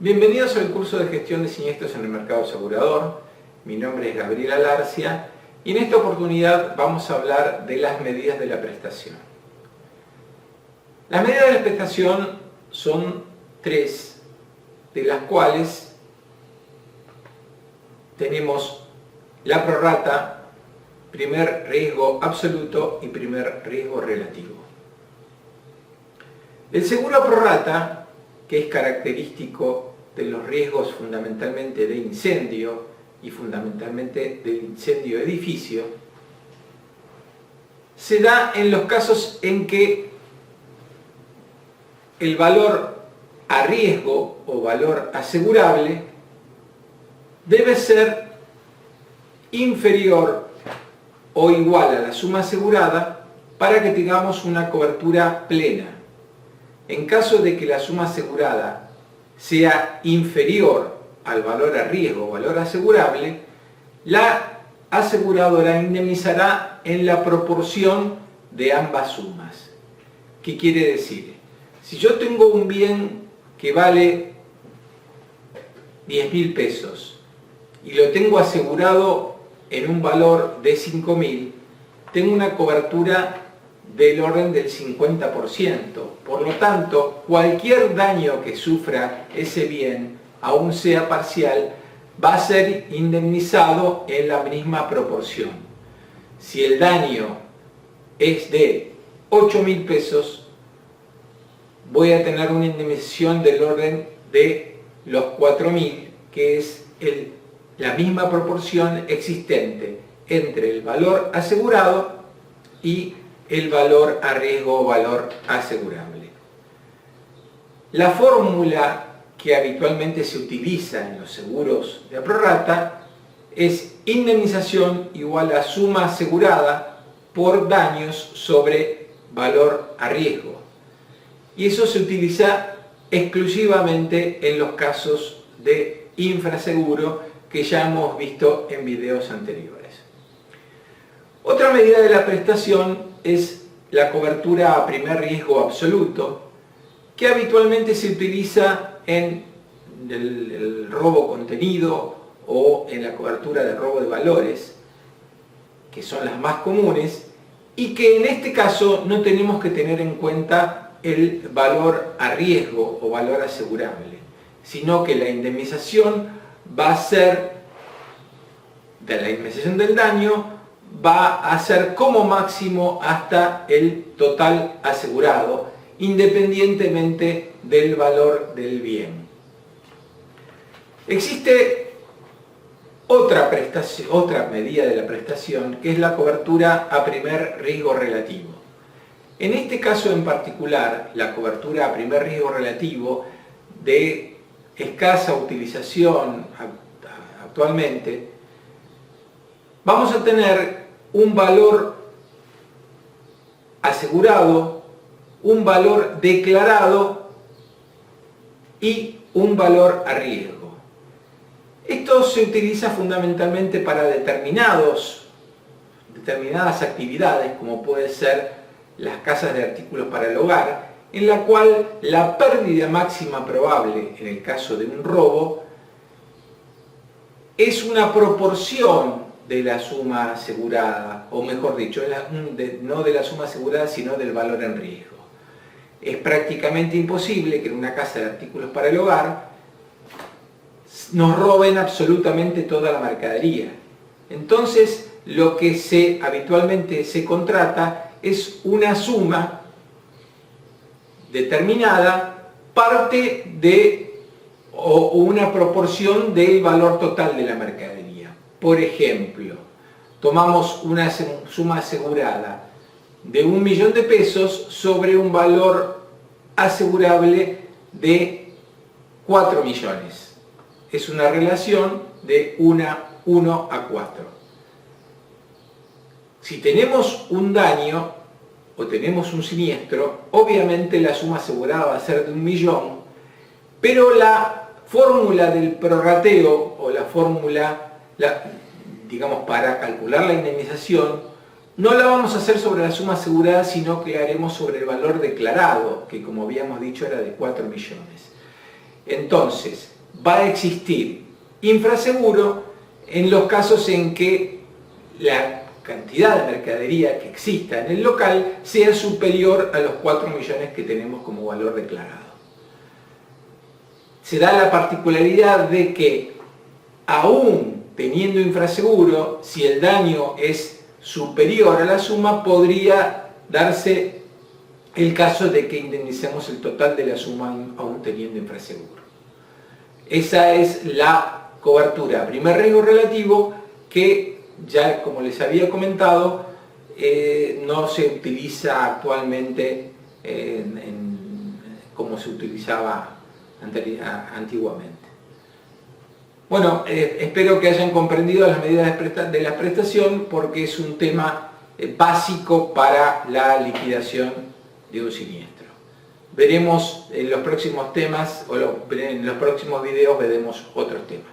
Bienvenidos al curso de gestión de siniestros en el mercado asegurador. Mi nombre es Gabriel Alarcia y en esta oportunidad vamos a hablar de las medidas de la prestación. Las medidas de la prestación son tres, de las cuales tenemos la prorrata, primer riesgo absoluto y primer riesgo relativo. El seguro a prorrata, que es característico de los riesgos fundamentalmente de incendio y fundamentalmente del incendio de edificio, se da en los casos en que el valor a riesgo o valor asegurable debe ser inferior o igual a la suma asegurada para que tengamos una cobertura plena. En caso de que la suma asegurada sea inferior al valor a riesgo o valor asegurable, la aseguradora indemnizará en la proporción de ambas sumas. ¿Qué quiere decir? Si yo tengo un bien que vale 10.000 pesos y lo tengo asegurado en un valor de 5.000, tengo una cobertura del orden del 50%. Por lo tanto, cualquier daño que sufra ese bien, aun sea parcial, va a ser indemnizado en la misma proporción. Si el daño es de 8.000 pesos, voy a tener una indemnización del orden de los 4.000, que es la misma proporción existente entre el valor asegurado y el valor a riesgo o valor asegurable. La fórmula que habitualmente se utiliza en los seguros de prorrata es indemnización igual a suma asegurada por daños sobre valor a riesgo. Y eso se utiliza exclusivamente en los casos de infraseguro que ya hemos visto en videos anteriores. Otra medida de la prestación es la cobertura a primer riesgo absoluto, que habitualmente se utiliza en el robo contenido o en la cobertura de robo de valores, que son las más comunes, y que en este caso no tenemos que tener en cuenta el valor a riesgo o valor asegurable, sino que la indemnización va a ser, de la indemnización del daño, va a ser como máximo hasta el total asegurado, independientemente del valor del bien. Existe otra medida de la prestación, que es la cobertura a primer riesgo relativo. En este caso en particular, la cobertura a primer riesgo relativo de escasa utilización actualmente, vamos a tener un valor asegurado, un valor declarado y un valor a riesgo. Esto se utiliza fundamentalmente para determinadas actividades, como puede ser las casas de artículos para el hogar, en la cual la pérdida máxima probable en el caso de un robo es una proporción de la suma asegurada, o mejor dicho, no de la suma asegurada, sino del valor en riesgo. Es prácticamente imposible que en una casa de artículos para el hogar nos roben absolutamente toda la mercadería. Entonces, lo que habitualmente se contrata es una suma determinada, parte de o una proporción del valor total de la mercadería. Por ejemplo, tomamos una suma asegurada de 1.000.000 de pesos sobre un valor asegurable de 4 millones. Es una relación de 1 a 4. Si tenemos un daño o tenemos un siniestro, obviamente la suma asegurada va a ser de 1.000.000, pero la fórmula del prorrateo o la fórmula digamos, para calcular la indemnización, no la vamos a hacer sobre la suma asegurada, sino que la haremos sobre el valor declarado, que como habíamos dicho era de 4 millones. Entonces, va a existir infraseguro en los casos en que la cantidad de mercadería que exista en el local sea superior a los 4 millones que tenemos como valor declarado. Se da la particularidad de que, aún teniendo infraseguro, si el daño es superior a la suma, podría darse el caso de que indemnicemos el total de la suma aún teniendo infraseguro. Esa es la cobertura primer riesgo relativo que, ya como les había comentado, no se utiliza actualmente como se utilizaba antiguamente. Bueno, espero que hayan comprendido las medidas de la prestación, porque es un tema básico para la liquidación de un siniestro. Veremos en los próximos temas, en los próximos videos veremos otros temas.